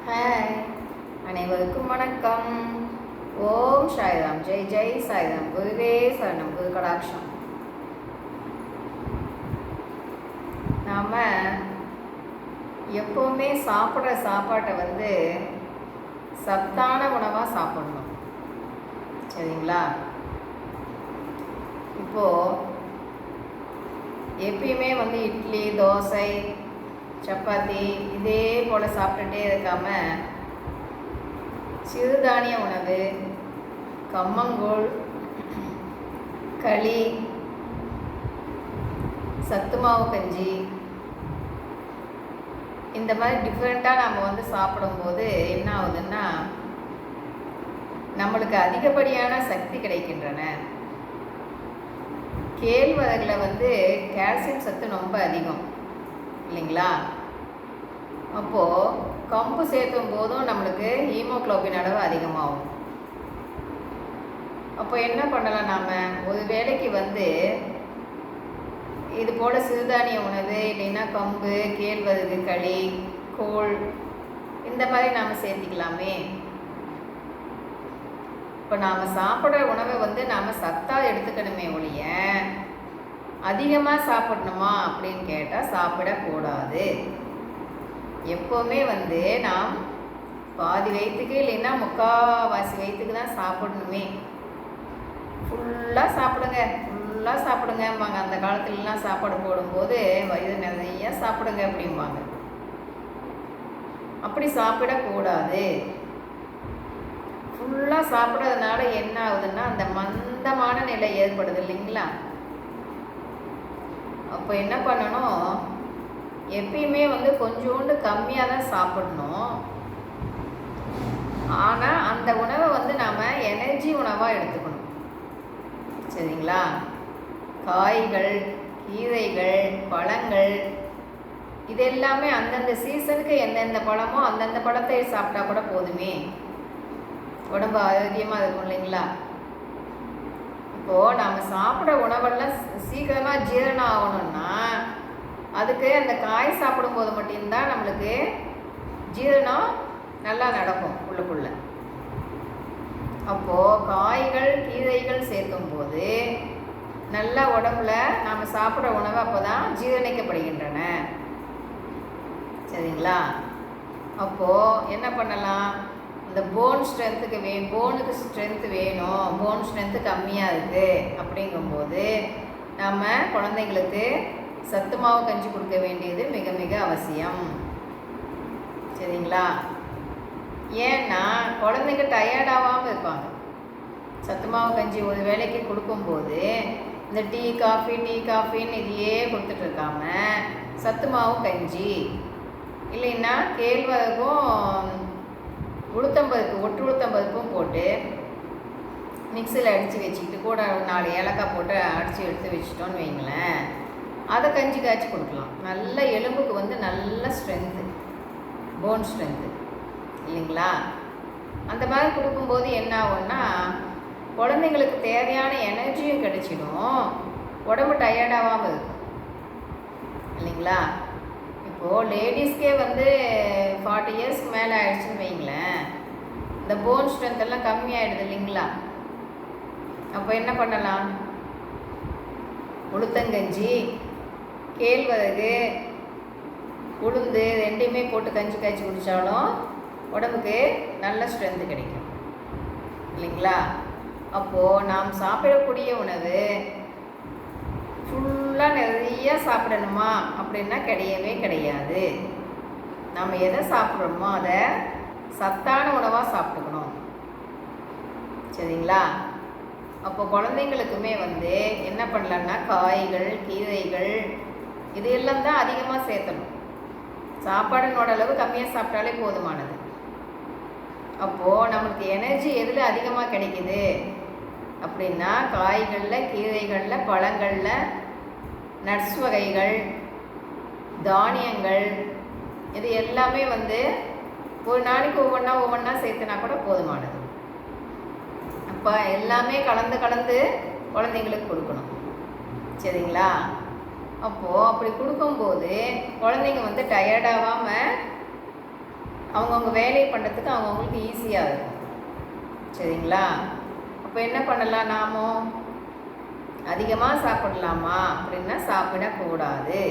Hi, அனைவருக்கும் வணக்கம். ஓம் சாய்ராம். ஜெய் ஜெய் சாய்ராம். குருவே சரணம். குரு கடாட்சம். நாம் எப்போவுமே சாப்பிட்ற சாப்பாட்டை சத்தான உணவாக சாப்பிடணும். சரிங்களா? இப்போது எப்பயுமே இட்லி, தோசை, சப்பாத்தி இதே போல் சாப்பிட்டுட்டே இருக்காமல் சிறுதானிய உணவு, கம்மங்கூழ், களி, சத்து மாவு கஞ்சி இந்த மாதிரி டிஃப்ரெண்ட்டாக நம்ம சாப்பிடும்போது என்ன ஆகுதுன்னா நம்மளுக்கு அதிகப்படியான சக்தி கிடைக்கின்றன. கேழ்வரகில் கால்சியம் சத்து ரொம்ப அதிகம் இல்லைங்களா? அப்போது கம்பு சேர்த்தும் போதும் நம்மளுக்கு ஹீமோக்ளோபின் அளவு அதிகமாகும். அப்போ என்ன பண்ணலாம், நாம் ஒரு வேளைக்கு இது போல் சிறுதானிய உணவு இல்லைன்னா கம்பு, கேழ்வரகு, களி, கூழ் இந்த மாதிரி நாம் சேர்த்திக்கலாமே. இப்போ நாம் சாப்பிட்ற உணவை நாம் சத்தாக எடுத்துக்கணுமே ஒழிய அதிகமாக சாப்பிடணுமா அப்படின்னு கேட்டால் சாப்பிடக்கூடாது. எப்போவுமே நாம் பாதி வயிற்றுக்கு இல்லைன்னா முக்கால்வாசி வயிற்றுக்கு தான் சாப்பிடணுமே. ஃபுல்லாக சாப்பிடுங்கம்பாங்க. அந்த காலத்துலலாம் சாப்பாடு போடும்போது வயிறு நிறைய சாப்பிடுங்க அப்படிம்பாங்க. அப்படி சாப்பிடக்கூடாது. ஃபுல்லாக சாப்பிட்றதுனால என்ன ஆகுதுன்னா அந்த மந்தமான நிலை ஏற்படுது இல்லைங்களா? அப்போ என்ன பண்ணணும், எப்பயுமே கொஞ்சோண்டு கம்மியாக தான் சாப்பிடணும். ஆனால் அந்த உணவை நாம் எனர்ஜி உணவாக எடுத்துக்கணும். சரிங்களா? காய்கள், கீரைகள், பழங்கள் இது எல்லாமே அந்தந்த சீசனுக்கு எந்தெந்த பழமோ அந்தந்த பழத்தை சாப்பிட்டா கூட போதுமே, உடம்பு ஆரோக்கியமாக இருக்கும் இல்லைங்களா? இப்போது நாம் சாப்பிட்ற உணவெல்லாம் சீக்கிரமாக ஜீரணம் ஆகணும்னா அதுக்கு அந்த காய் சாப்பிடும்போது மட்டும்தான் நம்மளுக்கு ஜீரணம் நல்லா நடக்கும் உள்ளுக்குள்ள. அப்போது காய்கள், கீரைகள் சேர்க்கும்போது நல்லா உடம்புல நாம் சாப்பிட்ற உணவு அப்போ தான் ஜீரணிக்கப்படுகின்றன. சரிங்களா? அப்போது என்ன பண்ணலாம், இந்த போனுக்கு ஸ்ட்ரென்த்து வேணும், போன் ஸ்ட்ரென்த்து கம்மியாக இருக்குது அப்படிங்கும்போது நம்ம குழந்தைங்களுக்கு சத்து மாவு கஞ்சி கொடுக்க வேண்டியது மிக மிக அவசியம். சரிங்களா? ஏன்னா குழந்தைங்க டயர்டாகாமல் இருப்பாங்க. சத்து மாவு கஞ்சி ஒரு வேளைக்கு கொடுக்கும்போது இந்த டீ காஃபின்னு இதையே கொடுத்துட்ருக்காம சத்து மாவு கஞ்சி இல்லைன்னா கேழ்வரகும் ஒட்டு உளுத்தம்பருப்பும் போட்டு மிக்சியில் அடித்து வச்சுக்கிட்டு கூட 4 ஏலக்காய் போட்டு அடித்து எடுத்து வச்சிட்டோன்னு வைங்களேன், அதை கஞ்சி காய்ச்சி கொடுக்கலாம். நல்ல எலும்புக்கு நல்ல ஸ்ட்ரென்த்து, போன் ஸ்ட்ரென்த்து இல்லைங்களா? அந்த மாதிரி கொடுக்கும்போது என்ன ஆகும்னா குழந்தைங்களுக்கு தேவையான எனர்ஜியும் கிடைச்சிடும், உடம்பு டயர்டாகாமல் இருக்கும் இல்லைங்களா? இப்போது லேடிஸ்க்கே 40 இயர்ஸ்க்கு மேலே ஆகிடுச்சின்னு வைங்களேன், இந்த போன் ஸ்ட்ரென்த் எல்லாம் கம்மியாகிடுது இல்லைங்களா? அப்போ என்ன பண்ணலாம், உளுத்தங்கஞ்சி, கேழ்வரகு, உளுந்து ரெண்டையுமே போட்டு கஞ்சி காய்ச்சி குடித்தாலும் உடம்புக்கு நல்ல ஸ்ட்ரென்த்து கிடைக்கும் இல்லைங்களா? அப்போது நாம் சாப்பிடக்கூடிய உணவு ஃபுல்லாக நிறைய சாப்பிடணுமா அப்படின்னா கிடையவே கிடையாது. நம்ம எதை சாப்பிட்றோமோ அதை சத்தான உணவாக சாப்பிட்டுக்கணும். சரிங்களா? அப்போ குழந்தைங்களுக்குமே என்ன பண்ணலான்னா காய்கள், கீரைகள் இது எல்லாம் தான் அதிகமாக சேர்த்தணும். சாப்பாடுனோட அளவு கம்மியாக சாப்பிட்டாலே போதுமானது. அப்போது நம்மளுக்கு எனர்ஜி எதில் அதிகமாக கிடைக்குது அப்படின்னா காய்களில், கீரைகளில், பழங்களில், நட்ஸ் வகைகள், தானியங்கள் இது எல்லாமே ஒரு நாளைக்கு ஒவ்வொன்றா சேர்த்துனா கூட போதுமானது. அப்போ எல்லாமே கலந்து குழந்தைங்களுக்கு கொடுக்கணும். சரிங்களா? அப்போது அப்படி கொடுக்கும்போது குழந்தைங்க டயர்டாகாமல் அவங்கவுங்க வேலையை பண்ணுறதுக்கு அவங்கவுங்களுக்கு ஈஸியாக இருக்கும். சரிங்களா? அப்போ என்ன பண்ணலாம், நாமும் அதிகமாக சாப்பிடலாமா அப்படின்னா சாப்பிடக்கூடாது.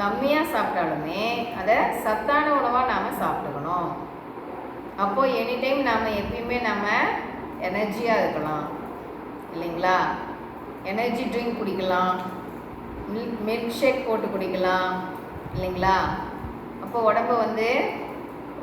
கம்மியாக சாப்பிட்டாலுமே அதை சத்தான உணவாக நாம் சாப்பிட்டுக்கணும். அப்போது எனி டைம் நாம் எப்பயுமே நம்ம எனர்ஜியாக இருக்கலாம் இல்லைங்களா? எனர்ஜி ட்ரிங்க் குடிக்கலாம், மில்க் ஷேக் போட்டு குடிக்கலாம் இல்லைங்களா? அப்போ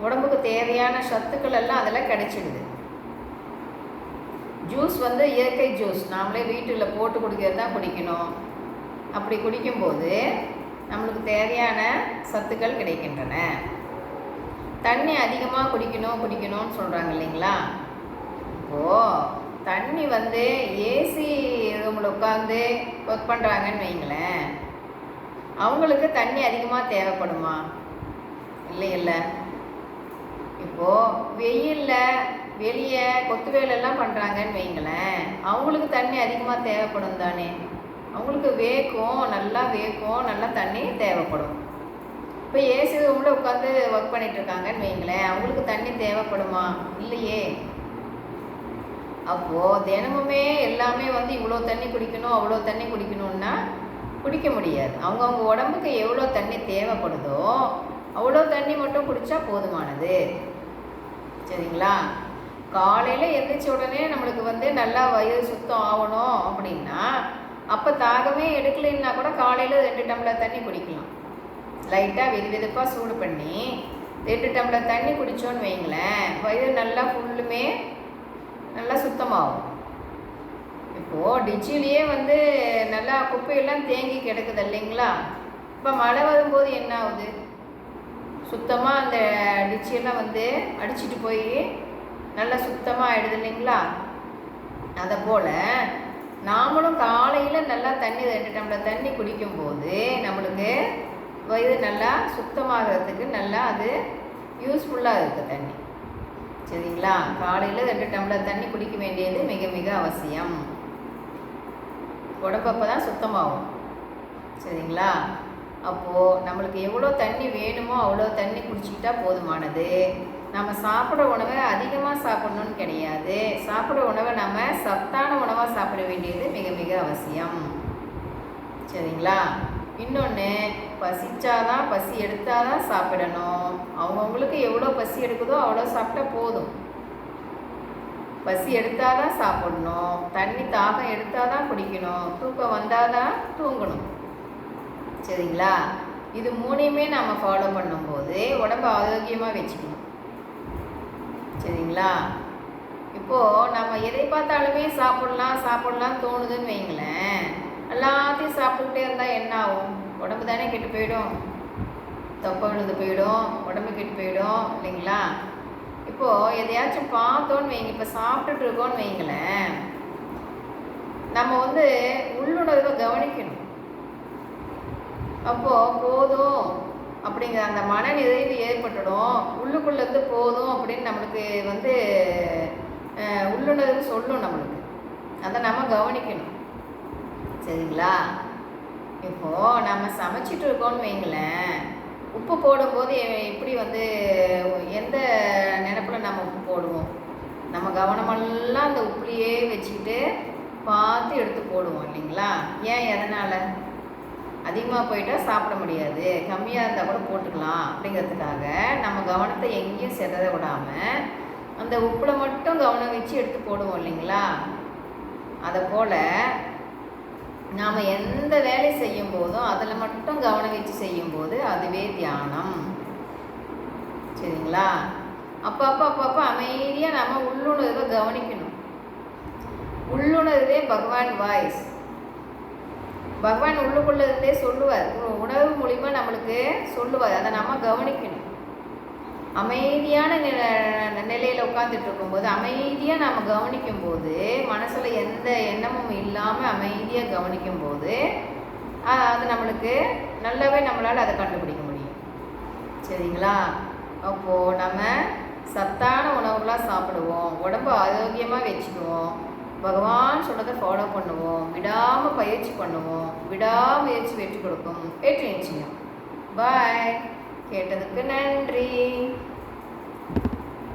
உடம்புக்கு தேவையான சத்துக்கள் எல்லாம் அதில் கிடைச்சிடுது. ஜூஸ் இயற்கை ஜூஸ் நாமளே வீட்டில் போட்டு குடிக்கிறது தான் குடிக்கணும். அப்படி குடிக்கும்போது நம்மளுக்கு தேவையான சத்துக்கள் கிடைக்கின்றன. தண்ணி அதிகமாக குடிக்கணும்னு சொல்கிறாங்க இல்லைங்களா? இப்போது தண்ணி ஏசி ரூமில் உட்காந்து ஒர்க் பண்ணுறாங்கன்னு வைங்களேன், அவங்களுக்கு தண்ணி அதிகமாக தேவைப்படுமா? இல்லை. இப்போது வெயிலில் வெளியே கொத்து வேலையெல்லாம் பண்ணுறாங்கன்னு வைங்களேன், அவங்களுக்கு தண்ணி அதிகமாக தேவைப்படும் தானே. அவங்களுக்கு நல்லா தண்ணி தேவைப்படும். இப்போ ஏசி ரூமில் உட்காந்து ஒர்க் பண்ணிகிட்ருக்காங்கன்னு வைங்களேன், அவங்களுக்கு தண்ணி தேவைப்படுமா? இல்லையே. அப்போது தினமுமே எல்லாமே இவ்வளோ தண்ணி குடிக்கணும் அவ்வளோ தண்ணி குடிக்கணும்னா குடிக்க முடியாது. அவங்கவுங்க உடம்புக்கு எவ்வளோ தண்ணி தேவைப்படுதோ அவ்வளோ தண்ணி மட்டும் குடித்தா போதுமானது. சரிங்களா? காலையில் எழுந்திரிச்ச உடனே நம்மளுக்கு நல்லா வயிறு சுத்தம் ஆகணும் அப்படின்னா, அப்போ தாகமே எடுக்கலைன்னா கூட காலையில் 2 டம்ளர் தண்ணி குடிக்கலாம். லைட்டாக வெதுப்பாக சூடு பண்ணி 2 டம்ளர் தண்ணி குடித்தோன்னு வைங்களேன், வயிறு நல்லா ஃபுல்லுமே நல்லா சுத்தமாகும். இப்போது டிச்சிலேயே நல்லா குப்பையெல்லாம் தேங்கி கிடக்குது இல்லைங்களா? இப்போ மழை வரும்போது என்ன ஆகுது, சுத்தமாக அந்த டிச்சியெல்லாம் அடிச்சிட்டு போய் நல்லா சுத்தமாக ஆகிடுது இல்லைங்களா? அதை போல் நாமளும் காலையில் நல்லா தண்ணி 2 டம்ளர் தண்ணி குடிக்கும்போது நம்மளுக்கு வயிறு நல்லா சுத்தமாகிறதுக்கு நல்லா அது யூஸ்ஃபுல்லாக இருக்குது தண்ணி. சரிங்களா? காலையில் 2 டம்ளர் தண்ணி குடிக்க வேண்டியது மிக மிக அவசியம். உடம்பு அப்போ தான் சுத்தமாகும். சரிங்களா? அப்போது நம்மளுக்கு எவ்வளோ தண்ணி வேணுமோ அவ்வளோ தண்ணி குடிச்சிக்கிட்டா போதுமானது. நம்ம சாப்பிட்ற உணவை அதிகமாக சாப்பிட்ணுன்னு கிடையாது. சாப்பிட்ற உணவை நம்ம சத்தான உணவாக சாப்பிட வேண்டியது மிக மிக அவசியம். சரிங்களா? இன்னொன்று, பசி எடுத்தால் தான் சாப்பிடணும். அவங்கவுங்களுக்கு எவ்வளோ பசி எடுக்குதோ அவ்வளோ சாப்பிட்டா போதும். பசி எடுத்தால் தான் சாப்பிடணும், தண்ணி தாகம் எடுத்தால் தான் குடிக்கணும், தூக்கம் வந்தால் தான் தூங்கணும். சரிங்களா? இது 3யுமே நம்ம ஃபாலோ பண்ணும்போது உடம்பு ஆரோக்கியமாக வச்சுக்கணும். சரிங்களா? இப்போது நம்ம எதை பார்த்தாலுமே சாப்பிட்லாம் தோணுதுன்னு வைங்களேன், எல்லாத்தையும் சாப்பிட்டுக்கிட்டே இருந்தால் என்ன ஆகும்? உடம்பு தானே கெட்டு போயிடும், தொப்பை விழுந்து போயிடும், உடம்பு கெட்டு போயிடும் இல்லைங்களா? இப்போது எதையாச்சும் பார்த்தோன்னு வைங்க, இப்போ சாப்பிட்டுட்டு இருக்கோன்னு வைங்களேன், நம்ம உள்ளுணர்வை கவனிக்கணும். அப்போது போதும் அப்படிங்கிற அந்த மன நிறைவு ஏற்பட்டுடும். உள்ளுக்குள்ளேருந்து போதும் அப்படின்னு நம்மளுக்கு உள்ளுணர்வு சொல்லும் நம்மளுக்கு. அதை நம்ம கவனிக்கணும். சரிங்களா? இப்போது நம்ம சமைச்சிட்டு இருக்கோன்னு வைங்களேன், உப்பு போடும்போது எப்படி எந்த நினைப்பில் நம்ம உப்பு போடுவோம்? நம்ம கவனமெல்லாம் அந்த உப்புலையே வச்சுக்கிட்டு பார்த்து எடுத்து போடுவோம் இல்லைங்களா? ஏன், எதனால்? அதிகமாக போயிட்டால் சாப்பிட முடியாது, கம்மியாக இருந்தால் கூட போட்டுக்கலாம் அப்படிங்கிறதுக்காக நம்ம கவனத்தை எங்கேயும் சிதற விடாமல் அந்த உப்பில் மட்டும் கவனம் வச்சு எடுத்து போடுவோம் இல்லைங்களா? அதை போல் நாம் எந்த வேலை செய்யும் போதும் அதில் மட்டும் கவனம் வச்சு செய்யும்போது அதுவே தியானம். சரிங்களா? அப்பப்போ அமைதியாக நம்ம உள்ளுணர்வை கவனிக்கணும். உள்ளுணர்வே பகவான் வாய்ஸ். பகவான் உள்ளுக்குள்ளே இருந்தே சொல்லுவார், உணர்வு மூலிமா நம்மளுக்கு சொல்லுவார். அதை நம்ம கவனிக்கணும். அமைதியான நிலையில் உட்காந்துட்டு இருக்கும்போது அமைதியாக நம்ம கவனிக்கும்போது, மனசில் எந்த எண்ணமும் இல்லாமல் அமைதியாக கவனிக்கும்போது அது நம்மளுக்கு நல்லாவே நம்மளால் அதை கண்டுபிடிக்க முடியும். சரிங்களா? அப்போது நம்ம சத்தான உணவுகளாக சாப்பிடுவோம், உடம்பு ஆரோக்கியமாக வச்சுக்குவோம், பகவான் சொன்னதை ஃபாலோ பண்ணுவோம், விடாமல் பயிற்சி பண்ணுவோம். விடாமுயற்சி வெற்றி கொடுக்கும். வெற்றி நிச்சயம். பாய். கேட்டதுக்கு நன்றி.